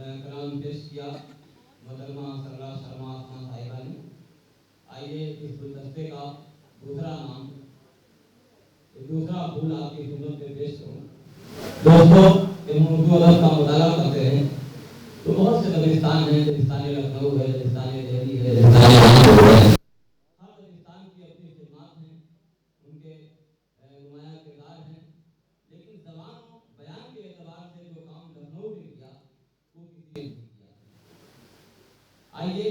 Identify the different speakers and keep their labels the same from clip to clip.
Speaker 1: कलाम पेश किया मोहतरमा सरला शर्मा आसमा साहिबा ने। आइए इस गुलदस्ते का दूसरा फूल आपकी खिदमत में पेश करूं। दोस्तों, जब हम उर्दू अदब का मुताला करते हैं तो बहुत से दबिस्तान हैं, दबिस्तान लखनऊ है, दबिस्तान दिल्ली है, दबिस्तान कानपुर है। हर दबिस्तान की अपनी खिदमत हैं, उनके नुमाया किरदार हैं, लेकिन ज़बान और बयान के एतबार से जो काम लखनऊ ने किया वो किसी ने नहीं किया। आइए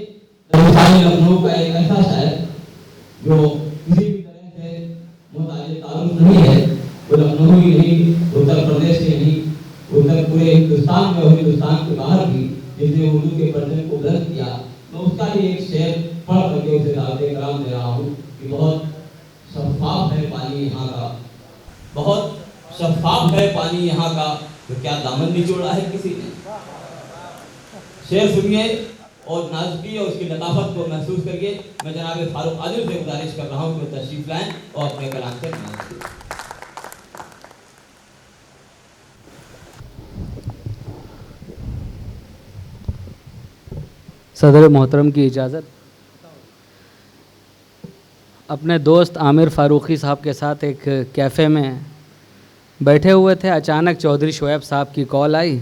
Speaker 1: दबिस्तान लखनऊ का एक ऐसा शायर जो किसी भी तरह से मुताल्लिक़ तारुफ नहीं है, वो लखनऊ ही नहीं, उत्तर प्रदेश से नहीं, उत्तर पूरे हिंदुस्तान में और हिंदुस्तान के बाहर भी जिसने उर्दू के पर्चम को बुलंद किया, मैं उसका ही एक शेर पढ़ करके उसे दावत कराम दे रहा हूँ कि बहुत शफ़ाफ है पानी यहाँ का, बहुत शफ़ाफ है पानी यहाँ का, तो क्या दामन निचोड़ा है किसी ने। शेर सुनिए और नाज़गी और उसकी लताफत को महसूस करिए। मैं जनाब फारूक आदिल से गुजारिश कर रहा हूँ कि तशरीफ लाएं और अपने कलाम से नवाज़ें।
Speaker 2: सदर मोहतरम की इजाज़त। अपने दोस्त आमिर फ़ारूक़ी साहब के साथ एक कैफ़े में बैठे हुए थे, अचानक चौधरी शोएब साहब की कॉल आई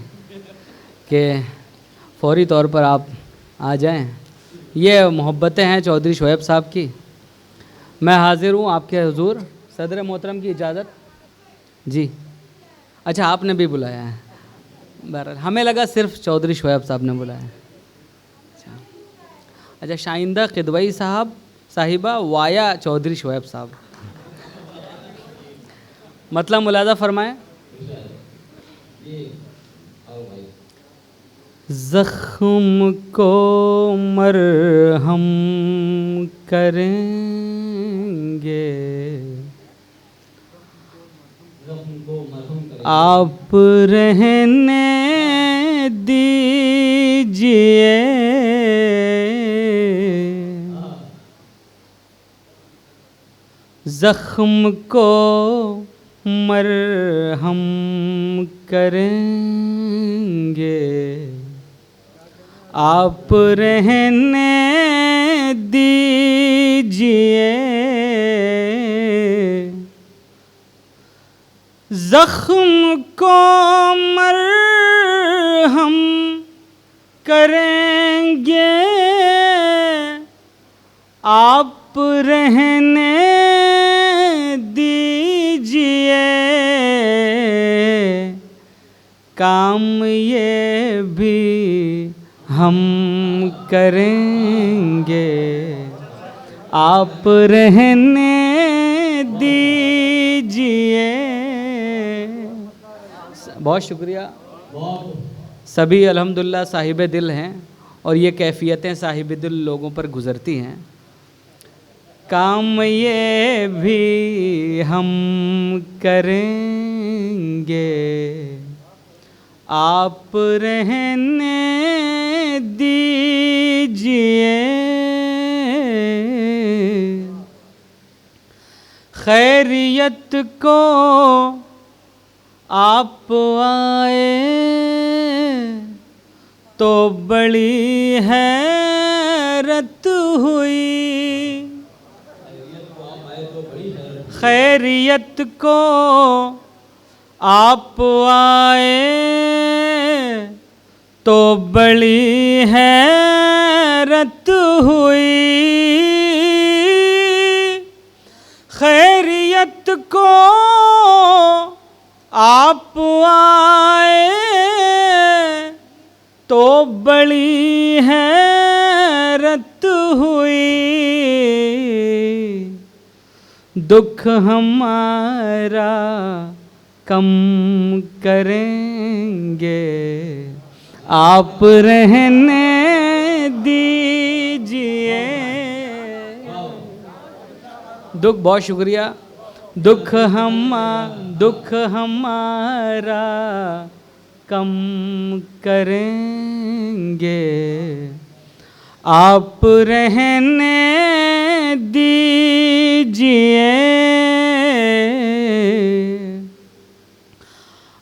Speaker 2: कि फ़ौरी तौर पर आप आ जाएं। ये मोहब्बतें हैं चौधरी शोएब साहब की। मैं हाज़िर हूँ आपके हुज़ूर। सदर मोहतरम की इजाज़त। जी अच्छा, आपने भी बुलाया है। बहरहाल हमें लगा सिर्फ चौधरी शोएब साहब ने बुलाया है। अच्छा, शाइंदा किदवई साहिबा वाया चौधरी शोएब साहब, मतलब मुलाजा फरमाएं। ज़ख्म को मरहम करेंगे आप रहने दीजिए, ज़ख्म को मरहम करेंगे आप रहने दीजिए, ज़ख्म को मरहम करेंगे आप रहने दीजिए, काम ये भी हम करेंगे आप रहने दीजिए। बहुत शुक्रिया। सभी अल्हम्दुलिल्लाह साहिब दिल हैं और ये कैफ़ियतें साहिब दिल लोगों पर गुज़रती हैं। काम ये भी हम करेंगे आप रहने दीजिए, खैरियत को आप आए तो बड़ी हैरत हुई, खैरियत को आप आए तो बड़ी हैरत हुई, खैरियत को आप आए तो बड़ी हैरत हुई, दुख हमारा कम करेंगे आप रहने दीजिए। दुख, बहुत शुक्रिया। दुख हमारा कम करेंगे आप रहने दीजिए,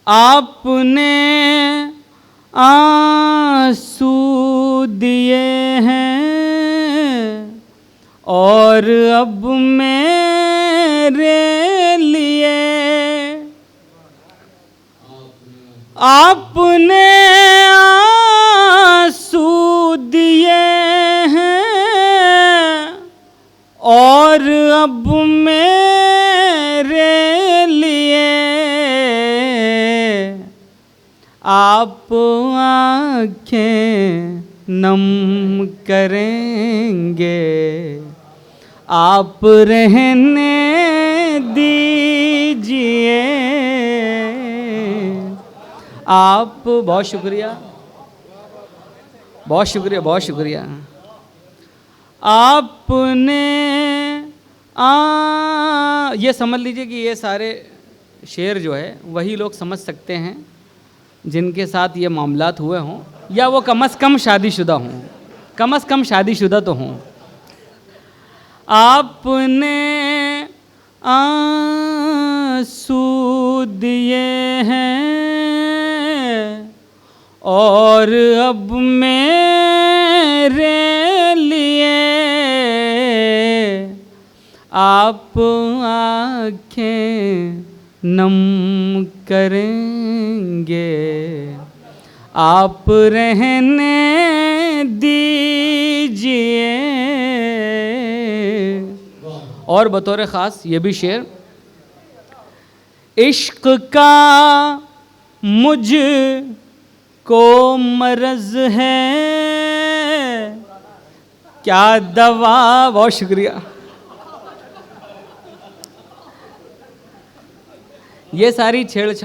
Speaker 2: आपने आंसू और अब मेरे लिए आपने आंसू दिए हैं, और अब मेरे लिए आप आँखें नम करेंगे, आप रहने दीजिए। आप बहुत शुक्रिया, बहुत शुक्रिया, बहुत शुक्रिया। आपने ये समझ लीजिए कि ये सारे शेर जो है वही लोग समझ सकते हैं जिनके साथ ये मामलात हुए हों, या वो कम से कम शादीशुदा हों, कम से कम शादीशुदा तो हों। आपने आंसू दिए हैं, और अब मेरे लिए आप आँखें नम करेंगे, आप रहने दीजिए। और बतौर ख़ास ये भी शेर, इश्क का मुझ को मरज़ है, क्या दवा। बहुत शुक्रिया। ये सारी छेड़छाड़